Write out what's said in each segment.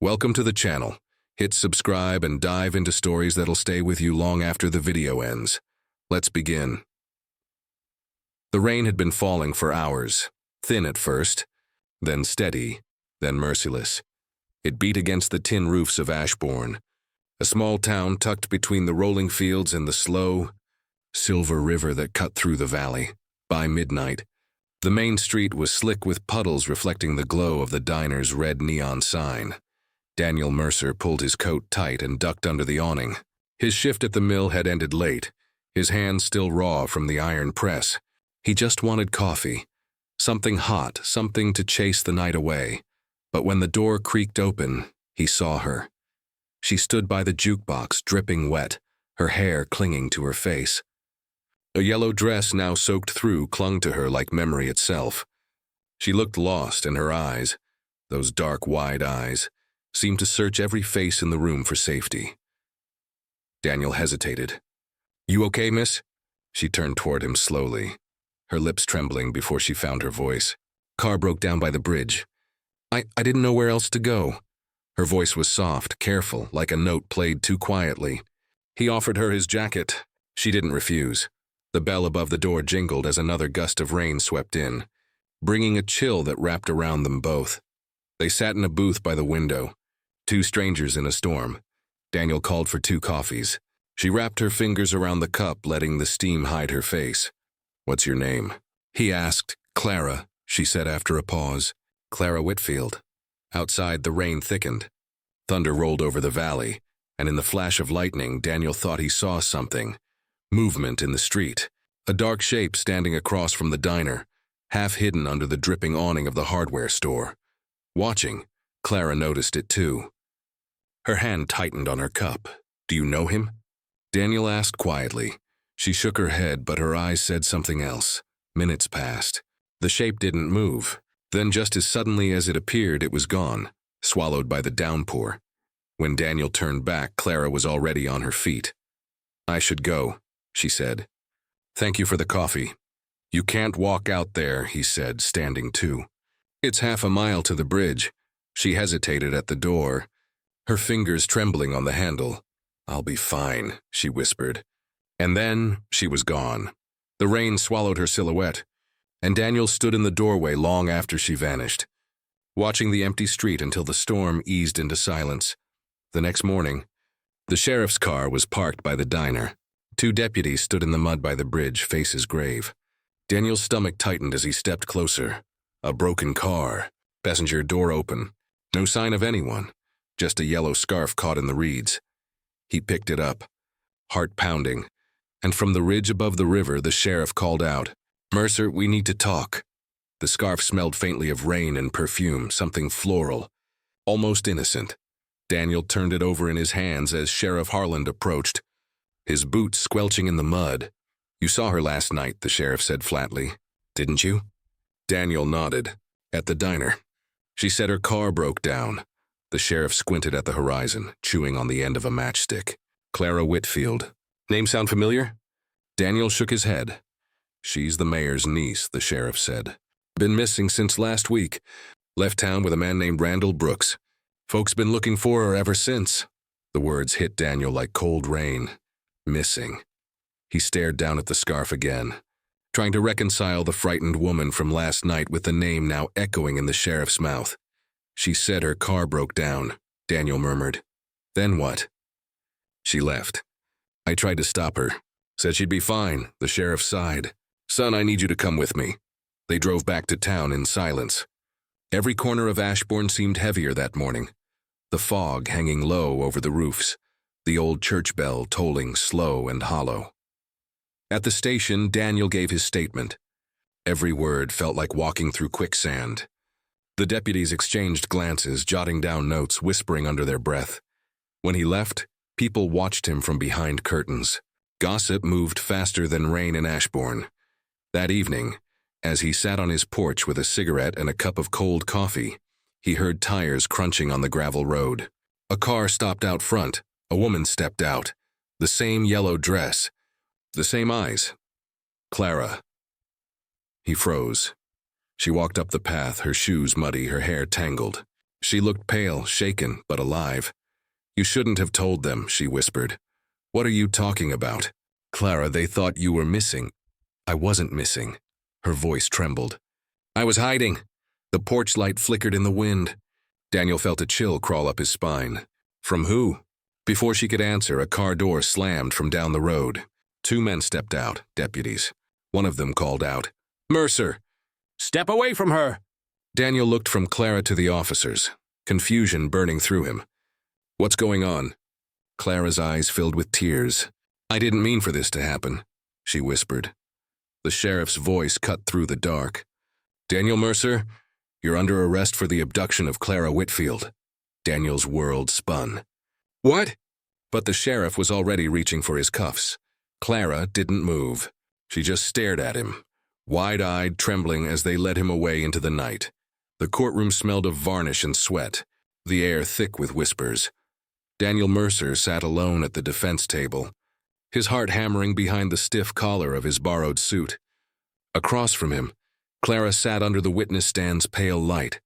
Welcome to the channel. Hit subscribe and dive into stories that'll stay with you long after the video ends. Let's begin. The rain had been falling for hours, thin at first, then steady, then merciless. It beat against the tin roofs of Ashbourne, a small town tucked between the rolling fields and the slow, silver river that cut through the valley. By midnight, the main street was slick with puddles reflecting the glow of the diner's red neon sign. Daniel Mercer pulled his coat tight and ducked under the awning. His shift at the mill had ended late, his hands still raw from the iron press. He just wanted coffee. Something hot, something to chase the night away. But when the door creaked open, he saw her. She stood by the jukebox, dripping wet, her hair clinging to her face. A yellow dress now soaked through clung to her like memory itself. She looked lost, and her eyes, those dark, wide eyes, seemed to search every face in the room for safety. Daniel hesitated. "You okay, miss?" She turned toward him slowly, her lips trembling before she found her voice. "Car broke down by the bridge. I didn't know where else to go." Her voice was soft, careful, like a note played too quietly. He offered her his jacket. She didn't refuse. The bell above the door jingled as another gust of rain swept in, bringing a chill that wrapped around them both. They sat in a booth by the window, two strangers in a storm. Daniel called for 2 coffees. She wrapped her fingers around the cup, letting the steam hide her face. "What's your name?" he asked. "Clara," she said after a pause. "Clara Whitfield." Outside, the rain thickened. Thunder rolled over the valley, and in the flash of lightning, Daniel thought he saw something. Movement in the street. A dark shape standing across from the diner, half hidden under the dripping awning of the hardware store. Watching, Clara noticed it too. Her hand tightened on her cup. "Do you know him?" Daniel asked quietly. She shook her head, but her eyes said something else. Minutes passed. The shape didn't move. Then just as suddenly as it appeared, it was gone, swallowed by the downpour. When Daniel turned back, Clara was already on her feet. "I should go," she said. "Thank you for the coffee." "You can't walk out there," he said, standing too. "It's half a mile to the bridge." She hesitated at the door, her fingers trembling on the handle. "I'll be fine," she whispered. And then she was gone. The rain swallowed her silhouette, and Daniel stood in the doorway long after she vanished, watching the empty street until the storm eased into silence. The next morning, the sheriff's car was parked by the diner. 2 deputies stood in the mud by the bridge, faces grave. Daniel's stomach tightened as he stepped closer. A broken car, passenger door open. No sign of anyone, just a yellow scarf caught in the reeds. He picked it up, heart pounding, and from the ridge above the river, the sheriff called out, "Mercer, we need to talk." The scarf smelled faintly of rain and perfume, something floral, almost innocent. Daniel turned it over in his hands as Sheriff Harland approached, his boots squelching in the mud. "You saw her last night," the sheriff said flatly. "Didn't you?" Daniel nodded. "At the diner. She said her car broke down." The sheriff squinted at the horizon, chewing on the end of a matchstick. "Clara Whitfield. Name sound familiar?" Daniel shook his head. "She's the mayor's niece," the sheriff said. "Been missing since last week. Left town with a man named Randall Brooks. Folks been looking for her ever since." The words hit Daniel like cold rain. Missing. He stared down at the scarf again, trying to reconcile the frightened woman from last night with the name now echoing in the sheriff's mouth. "She said her car broke down," Daniel murmured. "Then what?" "She left. I tried to stop her. Said she'd be fine," the sheriff sighed. "Son, I need you to come with me." They drove back to town in silence. Every corner of Ashbourne seemed heavier that morning, the fog hanging low over the roofs, the old church bell tolling slow and hollow. At the station, Daniel gave his statement. Every word felt like walking through quicksand. The deputies exchanged glances, jotting down notes, whispering under their breath. When he left, people watched him from behind curtains. Gossip moved faster than rain in Ashbourne. That evening, as he sat on his porch with a cigarette and a cup of cold coffee, he heard tires crunching on the gravel road. A car stopped out front. A woman stepped out. The same yellow dress. The same eyes. Clara. He froze. She walked up the path, her shoes muddy, her hair tangled. She looked pale, shaken, but alive. "You shouldn't have told them," she whispered. "What are you talking about?" "Clara, they thought you were missing." "I wasn't missing." Her voice trembled. "I was hiding." The porch light flickered in the wind. Daniel felt a chill crawl up his spine. "From who?" Before she could answer, a car door slammed from down the road. Two men stepped out, deputies. One of them called out, "Mercer!" "Step away from her!" Daniel looked from Clara to the officers, confusion burning through him. "What's going on?" Clara's eyes filled with tears. "I didn't mean for this to happen," she whispered. The sheriff's voice cut through the dark. "Daniel Mercer, you're under arrest for the abduction of Clara Whitfield." Daniel's world spun. "What?" But the sheriff was already reaching for his cuffs. Clara didn't move. She just stared at him, wide-eyed, trembling as they led him away into the night. The courtroom smelled of varnish and sweat, the air thick with whispers. Daniel Mercer sat alone at the defense table, his heart hammering behind the stiff collar of his borrowed suit. Across from him, Clara sat under the witness stand's pale light,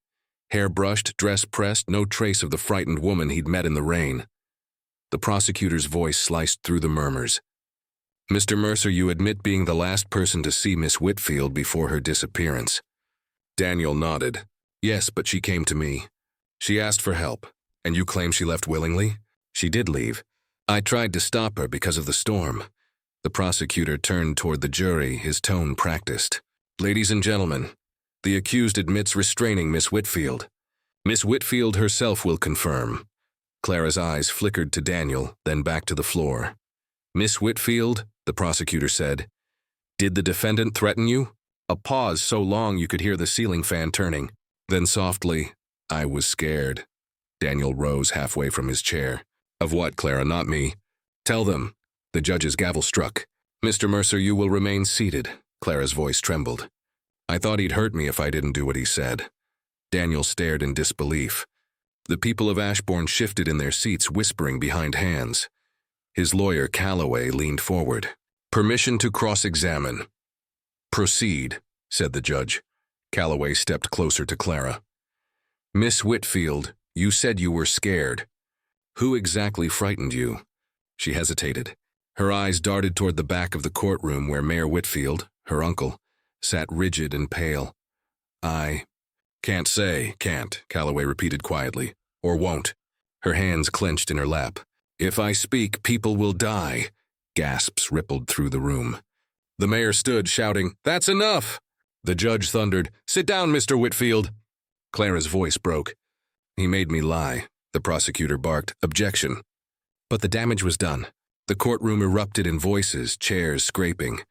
hair brushed, dress pressed, no trace of the frightened woman he'd met in the rain. The prosecutor's voice sliced through the murmurs. "Mr. Mercer, you admit being the last person to see Miss Whitfield before her disappearance." Daniel nodded. "Yes, but she came to me. She asked for help. And you claim she left willingly?" "She did leave. I tried to stop her because of the storm." The prosecutor turned toward the jury, his tone practiced. "Ladies and gentlemen, the accused admits restraining Miss Whitfield. Miss Whitfield herself will confirm." Clara's eyes flickered to Daniel, then back to the floor. "Miss Whitfield," the prosecutor said, "did the defendant threaten you?" A pause so long you could hear the ceiling fan turning. Then softly, "I was scared." Daniel rose halfway from his chair. "Of what, Clara? Not me." "Tell them." The judge's gavel struck. "Mr. Mercer, you will remain seated." Clara's voice trembled. "I thought he'd hurt me if I didn't do what he said." Daniel stared in disbelief. The people of Ashbourne shifted in their seats, whispering behind hands. His lawyer, Calloway, leaned forward. "Permission to cross-examine." "Proceed," said the judge. Calloway stepped closer to Clara. "Miss Whitfield, you said you were scared. Who exactly frightened you?" She hesitated. Her eyes darted toward the back of the courtroom where Mayor Whitfield, her uncle, sat rigid and pale. "I can't say, can't," Calloway repeated quietly. "Or won't." Her hands clenched in her lap. "If I speak, people will die." Gasps rippled through the room. The mayor stood, shouting, "That's enough!" The judge thundered, "Sit down, Mr. Whitfield." Clara's voice broke. "He made me lie," the prosecutor barked. "Objection." But the damage was done. The courtroom erupted in voices, chairs scraping,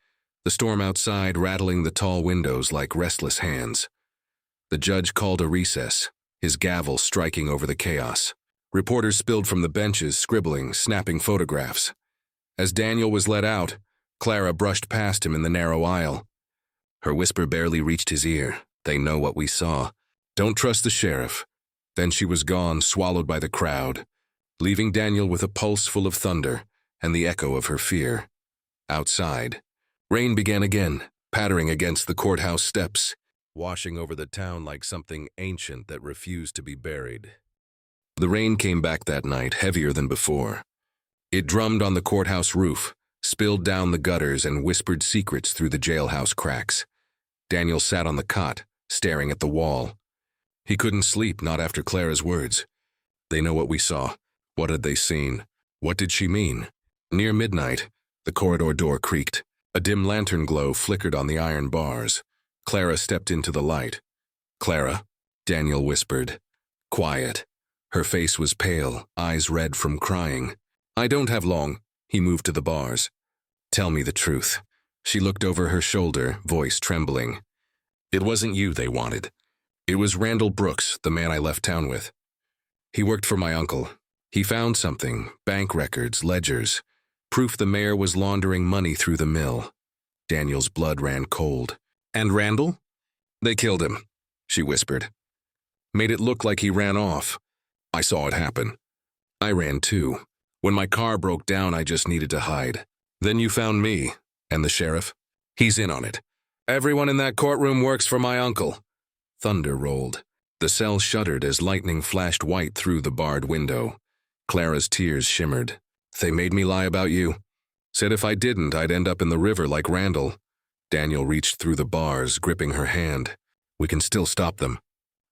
the storm outside rattling the tall windows like restless hands. The judge called a recess, his gavel striking over the chaos. Reporters spilled from the benches, scribbling, snapping photographs. As Daniel was let out, Clara brushed past him in the narrow aisle. Her whisper barely reached his ear. "They know what we saw. Don't trust the sheriff." Then she was gone, swallowed by the crowd, leaving Daniel with a pulse full of thunder and the echo of her fear. Outside, rain began again, pattering against the courthouse steps, washing over the town like something ancient that refused to be buried. The rain came back that night, heavier than before. It drummed on the courthouse roof, spilled down the gutters, and whispered secrets through the jailhouse cracks. Daniel sat on the cot, staring at the wall. He couldn't sleep, not after Clara's words. They know what we saw. What had they seen? What did she mean? Near midnight, the corridor door creaked. A dim lantern glow flickered on the iron bars. Clara stepped into the light. "Clara?" Daniel whispered. "Quiet." Her face was pale, eyes red from crying. "I don't have long." He moved to the bars. "Tell me the truth." She looked over her shoulder, voice trembling. "It wasn't you they wanted. It was Randall Brooks, the man I left town with. He worked for my uncle. He found something, bank records, ledgers, proof the mayor was laundering money through the mill." Daniel's blood ran cold. "And Randall?" "They killed him," she whispered. "Made it look like he ran off. I saw it happen. I ran too. When my car broke down, I just needed to hide. Then you found me, and the sheriff. He's in on it. Everyone in that courtroom works for my uncle." Thunder rolled. The cell shuddered as lightning flashed white through the barred window. Clara's tears shimmered. They made me lie about you. Said if I didn't, I'd end up in the river like Randall. Daniel reached through the bars, gripping her hand. We can still stop them.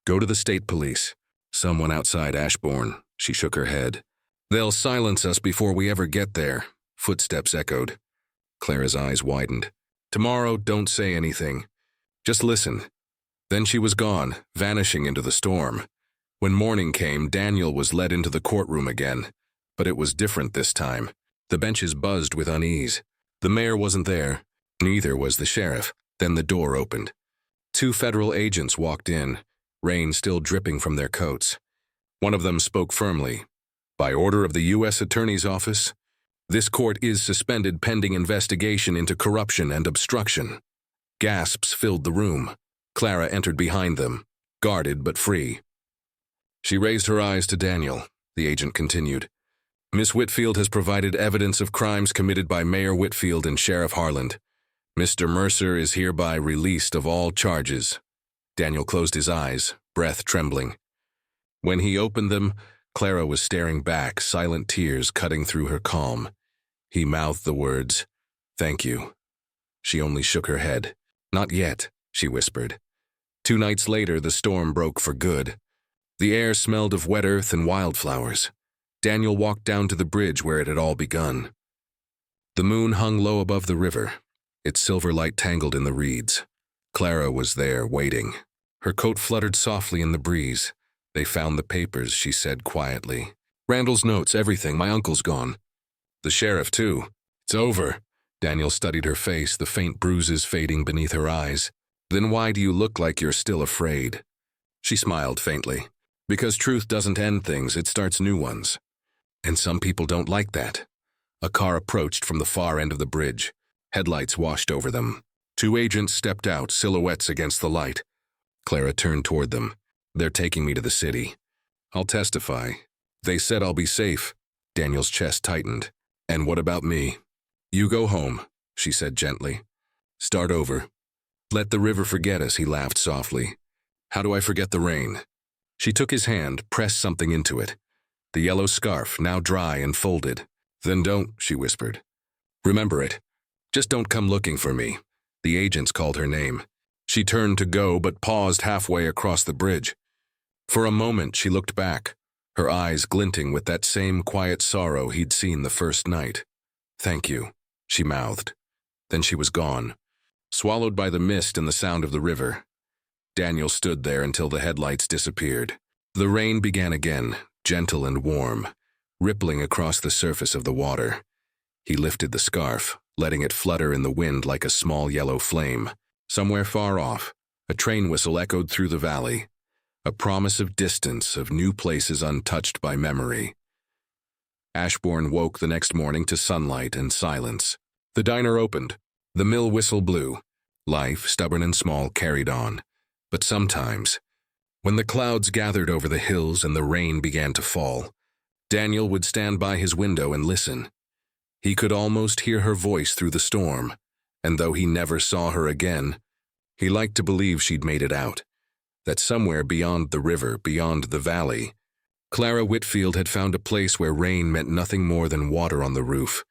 Go to the state police. Someone outside Ashbourne. She shook her head. They'll silence us before we ever get there. Footsteps echoed. Clara's eyes widened. Tomorrow, don't say anything. Just listen. Then she was gone, vanishing into the storm. When morning came, Daniel was led into the courtroom again. But it was different this time. The benches buzzed with unease. The mayor wasn't there. Neither was the sheriff. Then the door opened. 2 federal agents walked in, rain still dripping from their coats. One of them spoke firmly. By order of the U.S. Attorney's Office, this court is suspended pending investigation into corruption and obstruction. Gasps filled the room. Clara entered behind them, guarded but free. She raised her eyes to Daniel. The agent continued. Miss Whitfield has provided evidence of crimes committed by Mayor Whitfield and Sheriff Harland. Mr. Mercer is hereby released of all charges. Daniel closed his eyes, breath trembling. When he opened them, Clara was staring back, silent tears cutting through her calm. He mouthed the words, "Thank you." She only shook her head. "Not yet," she whispered. 2 nights later, the storm broke for good. The air smelled of wet earth and wildflowers. Daniel walked down to the bridge where it had all begun. The moon hung low above the river, its silver light tangled in the reeds. Clara was there, waiting. Her coat fluttered softly in the breeze. They found the papers, she said quietly. Randall's notes, everything. My uncle's gone. The sheriff, too. It's over. Daniel studied her face, the faint bruises fading beneath her eyes. Then why do you look like you're still afraid? She smiled faintly. Because truth doesn't end things, it starts new ones. And some people don't like that. A car approached from the far end of the bridge. Headlights washed over them. 2 agents stepped out, silhouettes against the light. Clara turned toward them. They're taking me to the city. I'll testify. They said I'll be safe. Daniel's chest tightened. And what about me? You go home, she said gently. Start over. Let the river forget us, he laughed softly. How do I forget the rain? She took his hand, pressed something into it. The yellow scarf, now dry and folded. Then don't, she whispered. Remember it. Just don't come looking for me. The agents called her name. She turned to go, but paused halfway across the bridge. For a moment, she looked back, her eyes glinting with that same quiet sorrow he'd seen the first night. Thank you, she mouthed. Then she was gone, swallowed by the mist and the sound of the river. Daniel stood there until the headlights disappeared. The rain began again, gentle and warm, rippling across the surface of the water. He lifted the scarf, letting it flutter in the wind like a small yellow flame. Somewhere far off, a train whistle echoed through the valley, a promise of distance, of new places untouched by memory. Ashbourne woke the next morning to sunlight and silence. The diner opened. The mill whistle blew. Life, stubborn and small, carried on. But sometimes, when the clouds gathered over the hills and the rain began to fall, Daniel would stand by his window and listen. He could almost hear her voice through the storm, and though he never saw her again, he liked to believe she'd made it out, that somewhere beyond the river, beyond the valley, Clara Whitfield had found a place where rain meant nothing more than water on the roof.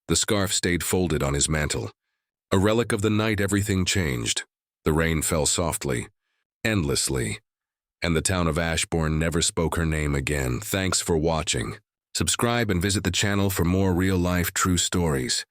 The scarf stayed folded on his mantle. A relic of the night everything changed. The rain fell softly, endlessly, and the town of Ashbourne never spoke her name again. Thanks for watching. Subscribe and visit the channel for more real-life true stories.